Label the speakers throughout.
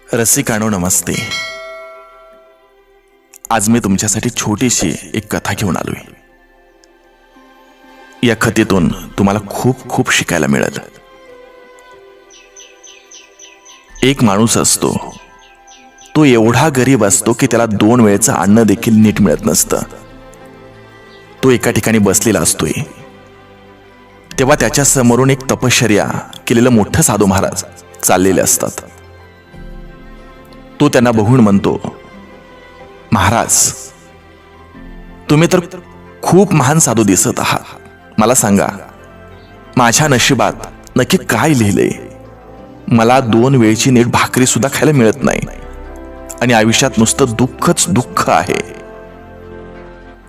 Speaker 1: रसिकांनो नमस्ते. आज मी तुमच्यासाठी छोटीशी एक कथा घेऊन आलोय. या कथेतून तुम्हाला खूप खूप शिकायला मिळेल. एक माणूस असतो, तो एवढा गरीब असतो की त्याला 2 वेळचं अन्न देखील नीट मिळत नसतं. तो एका ठिकाणी बसलेला असतोय. तेव्हा त्याच्या समोरून एक तपश्चर्या केलेलं मोठं साधू महाराज चाललेले असतात. तो त्यांना बघून म्हणतो, महाराज, तुम्ही तर खूप महान साधू दिसत आहात. मला सांगा, माझ्या नशिबात नक्की काय लिहिलंय? मला 2 वेळची नीट भाकरी सुद्धा खायला मिळत नाही आणि आयुष्यात नुसतं दुःखच दुःख आहे.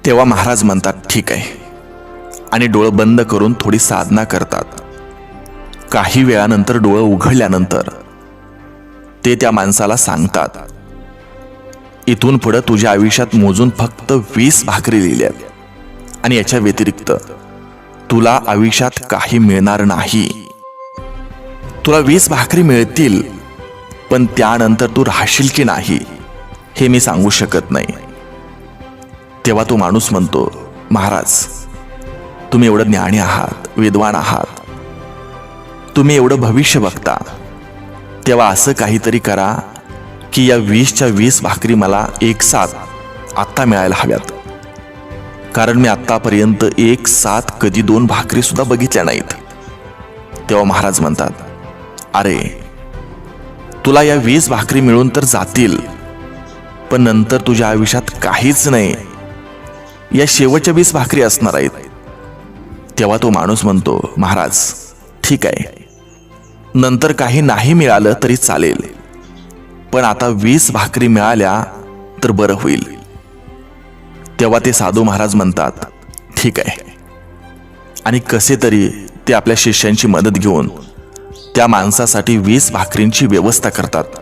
Speaker 1: तेव्हा महाराज म्हणतात, ठीक आहे, आणि डोळं बंद करून थोडी साधना करतात. काही वेळानंतर डोळं उघडल्यानंतर ते त्या माणसाला सांगतात, इथून पुढे तुझ्या आयुष्यात मोजून फक्त 20 भाकरी लिहिल्यात आणि याच्या व्यतिरिक्त तुला आयुष्यात काही मिळणार नाही. तुला 20 भाकरी मिळतील, पण त्यानंतर तू राहशील की नाही हे मी सांगू शकत नाही. तेव्हा तो माणूस म्हणतो, महाराज, तुम्ही एवढं ज्ञानी आहात, विद्वान आहात, तुम्ही एवढं भविष्य बघता, तेव्हा असं काहीतरी करा की या 20च्या 20 भाकरी मला एक साथ आत्ता मिळायला हव्यात. कारण मी आत्तापर्यंत एक साथ कधी 2 भाकरी सुद्धा बघितल्या नाहीत. तेव्हा महाराज म्हणतात, अरे, तुला या 20 भाकरी मिळून तर जातील, पण नंतर तुझ्या आयुष्यात काहीच नाही. या शेवटच्या 20 भाकरी असणार आहेत. तेव्हा तो माणूस म्हणतो, महाराज, ठीक आहे, नंतर काही नाही मिळालं तरी चालेल, पण आता 20 भाकरी मिळाल्या तर बरं होईल. तेव्हा ते साधू महाराज म्हणतात, ठीक आहे, आणि कसे तरी ते आपल्या शिष्यांची मदत घेऊन त्या माणसासाठी 20 भाकरींची व्यवस्था करतात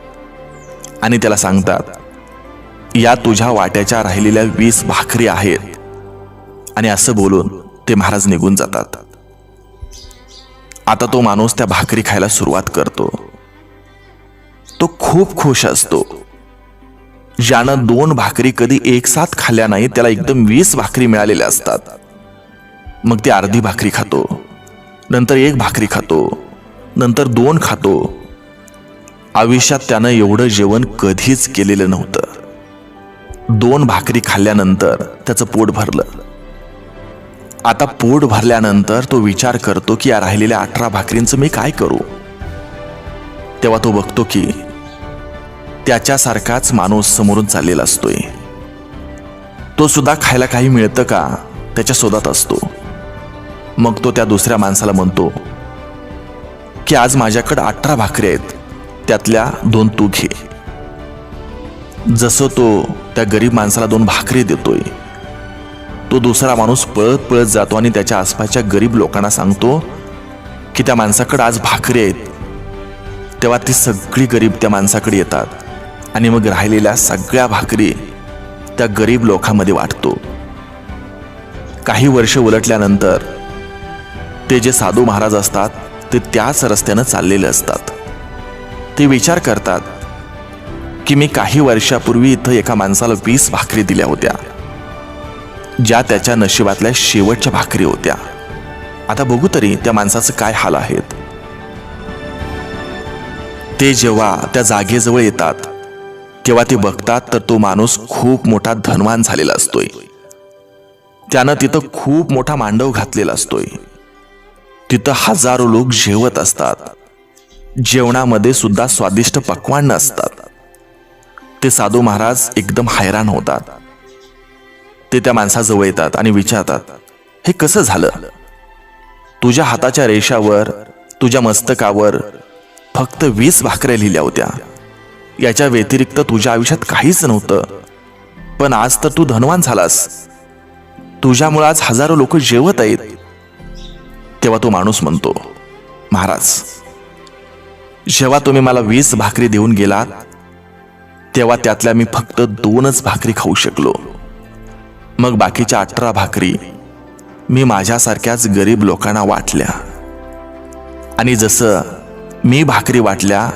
Speaker 1: आणि त्याला सांगतात, या तुझ्या वाट्याच्या राहिलेल्या 20 भाकरी आहेत. आणि असं बोलून ते महाराज निघून जातात. आता तो माणूस त्या भाकरी खायला सुरुवात करतो. तो खूप खुश असतो. ज्यानं 2 भाकरी कधी एक साथ खाल्ल्या नाही, त्याला एकदम 20 भाकरी मिळालेल्या असतात. मग ते अर्धी भाकरी खातो, नंतर 1 भाकरी खातो, नंतर 2 खातो. आयुष्यात त्यानं एवढं जेवण कधीच केलेलं नव्हतं. 2 भाकरी खाल्ल्यानंतर त्याचं पोट भरलं. आता पोट भरल्यानंतर तो विचार करतो की या राहिलेल्या 18 भाकरींचं मी काय करू. तेव्हा तो बघतो की त्याच्यासारखाच माणूस समोरून चाललेला असतोय. तो सुद्धा खायला काही मिळतं का त्याच्या शोधात असतो. मग तो त्या दुसऱ्या माणसाला म्हणतो की आज माझ्याकडे 18 भाकरी आहेत, त्यातल्या 2 तू घे. जसं तो त्या गरीब माणसाला 2 भाकरी देतोय, तो दुसरा माणूस पळत पळत जातो आणि त्याच्या आसपासच्या गरीब लोकांना सांगतो की त्या माणसाकडे आज भाकरी आहेत. तेव्हा ती सगळी गरीब त्या माणसाकडे येतात आणि मग राहिलेल्या सगळ्या भाकरी त्या गरीब लोकांमध्ये वाटतो. काही वर्ष उलटल्यानंतर ते जे साधू महाराज असतात ते त्याच रस्त्यानं चाललेले असतात. ते विचार करतात की मी काही वर्षापूर्वी इथं एका माणसाला 20 भाकरी दिल्या होत्या, ज्या त्याच्या नशिबातल्या शेवटच्या भाकरी होत्या. आता बघू तरी त्या माणसाचं काय हाल आहेत. ते जेव्हा त्या जागेजवळ येतात तेव्हा ते बघतात तर तो माणूस खूप मोठा धनवान झालेला असतोय. त्यानं तिथं खूप मोठा मांडव घातलेला असतोय. तिथं हजारो लोक जेवत असतात. जेवणामध्ये सुद्धा स्वादिष्ट पक्वान्न असतात. ते साधू महाराज एकदम हैराण होतात. ते त्या माणसाजवळ येतात आणि विचारतात, हे कसं झालं? तुझ्या हाताच्या रेषावर, तुझ्या मस्तकावर फक्त 20 भाकऱ्या लिहिल्या होत्या. याच्या व्यतिरिक्त तुझ्या आयुष्यात काहीच नव्हतं, पण आज तर तू धनवान झालास. तुझ्यामुळे आज हजारो लोक जेवत आहेत. तेव्हा तो माणूस म्हणतो, महाराज, जेव्हा तुम्ही मला 20 भाकरी देऊन गेलात तेव्हा त्यातल्या मी फक्त 2च भाकरी खाऊ शकलो. मग बाकीच्या 18 भाकरी मी माझ्यासारख्याच गरीब लोकांना वाटल्या. आणि जसं मी भाकरी वाटल्या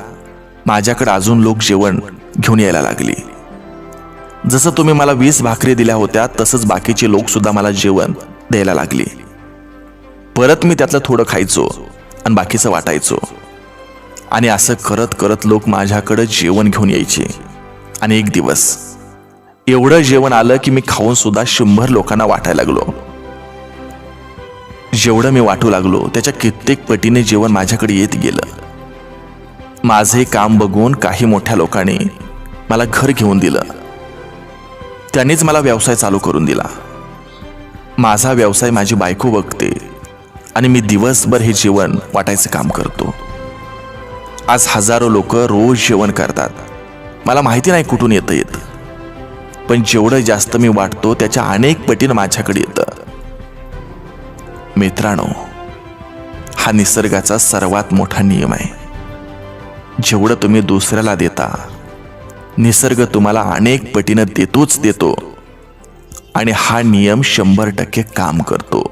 Speaker 1: माझ्याकडे अजून लोक जेवण घेऊन यायला लागली. जसं तुम्ही मला 20 भाकरी दिल्या होत्या तसंच बाकीचे लोक सुद्धा मला जेवण द्यायला लागली. परत मी त्यातलं थोडं खायचो आणि बाकीचं वाटायचो. आणि असं करत करत लोक माझ्याकडे जेवण घेऊन यायचे. आणि एक दिवस एवढं जेवण आलं की मी खाऊन सुद्धा 100 लोकांना वाटायला लागलो. जेवढं मी वाटू लागलो त्याच्या कित्येक पटीने जेवण माझ्याकडे येत गेलं. माझे काम बघून काही मोठ्या लोकांनी मला घर घेऊन दिलं. त्यांनीच मला व्यवसाय चालू करून दिला. माझा व्यवसाय माझी बायको बघते आणि मी दिवसभर हे जेवण वाटायचं काम करतो. आज हजारो लोक रोज जेवण करतात. मला माहिती नाही कुठून येतं, पण जेवढं जास्त मी वाटतो त्याच्या अनेक पटीनं माझ्याकडे येतं. मित्रांनो, हा निसर्गाचा सर्वात मोठा नियम आहे. जेवढं तुम्ही दुसऱ्याला देता निसर्ग तुम्हाला अनेक पटीनं देतो आणि हा नियम 100% काम करतो.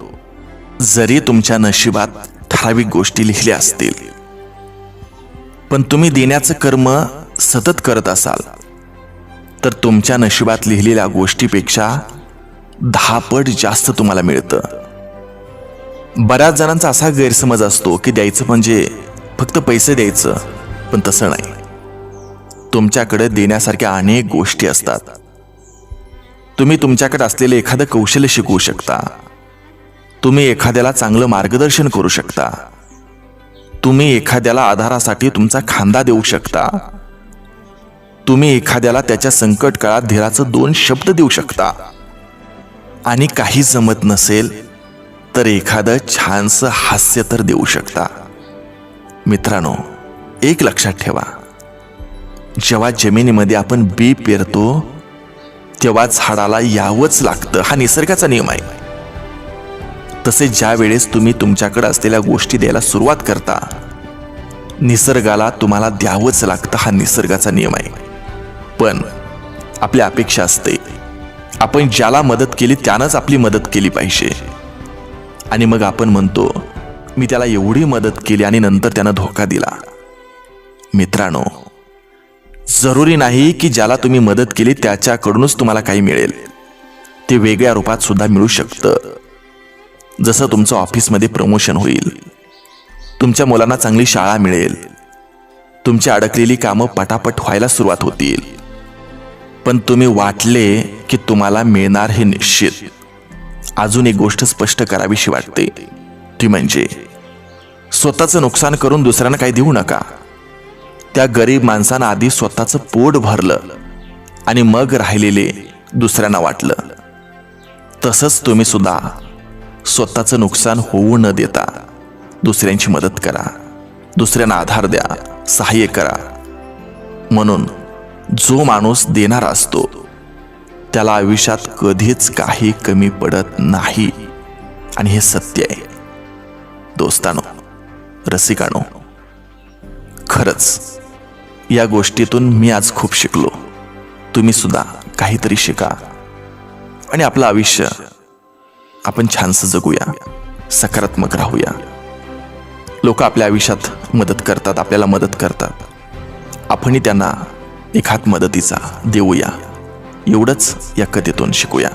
Speaker 1: जरी तुमच्या नशिबात ठराविक गोष्टी लिहिल्या असतील, पण तुम्ही देण्याचं कर्म सतत करत असाल तर तुमच्या नशिबात लिहिलेल्या गोष्टीपेक्षा 10 पट जास्त तुम्हाला मिळतं. बऱ्याच जणांचा असा गैरसमज असतो की द्यायचं म्हणजे फक्त पैसे द्यायचं, पण तसं नाही. तुमच्याकडे देण्यासारख्या अनेक गोष्टी असतात. तुम्ही तुमच्याकडे असलेले एखादं कौशल्य शिकवू शकता. तुम्ही एखाद्याला चांगलं मार्गदर्शन करू शकता. तुम्ही एखाद्याला आधारासाठी तुमचा खांदा देऊ शकता. तुम्ही एखाद्याला त्याच्या संकट काळात धीराचं 2 शब्द देऊ शकता. आणि काही जमत नसेल तर एखादं छानसं हास्य तर देऊ शकता. मित्रांनो, एक लक्षात ठेवा, जेव्हा जमिनीमध्ये आपण बी पेरतो तेव्हा झाडाला यावंच लागतं. हा निसर्गाचा नियम आहे. तसेच ज्या वेळेस तुम्ही तुमच्याकडे असलेल्या गोष्टी द्यायला सुरुवात करता निसर्गाला तुम्हाला द्यावंच लागतं. हा निसर्गाचा नियम आहे. पण आपली अपेक्षा असते आपण ज्याला मदत केली त्यानंच आपली मदत केली पाहिजे. आणि मग आपण म्हणतो मी त्याला एवढी मदत केली आणि नंतर त्यानं धोका दिला. मित्रांनो, जरुरी नाही की ज्याला तुम्ही मदत केली त्याच्याकडूनच तुम्हाला काही मिळेल. ते वेगळ्या रूपात सुद्धा मिळू शकतं. जसं तुमचं ऑफिसमध्ये प्रमोशन होईल, तुमच्या मुलांना चांगली शाळा मिळेल, तुमची अडकलेली कामं पटापट व्हायला सुरुवात होतील. पण तुम्ही वाटले की तुम्हाला मिळणार हे निश्चित. अजून एक गोष्ट स्पष्ट करावीशी वाटते, ती म्हणजे स्वतःचं नुकसान करून दुसऱ्यांना काही देऊ नका. त्या गरीब माणसानं आधी स्वतःचं पोट भरलं आणि मग राहिलेले दुसऱ्यांना वाटलं. तसंच तुम्ही सुद्धा स्वतःचं नुकसान होऊ न देता दुसऱ्यांची मदत करा, दुसऱ्यांना आधार द्या, सहाय्य करा. म्हणून जो माणूस देणारा असतो त्याला आयुष्यात कधीच काही कमी पडत नाही. आणि हे सत्य आहे. दोस्तानो, रसिकानो, खरंच या गोष्टीतून मी आज खूप शिकलो. तुम्ही सुद्धा काहीतरी शिका आणि आपलं आयुष्य आपण छानसं जगूया, सकारात्मक राहूया. लोक आपल्या आयुष्यात मदत करतात, आपल्याला मदत करतात. आपणही त्यांना एक हात मदतीचा देऊया. एवढंच या कथेतून शिकूया.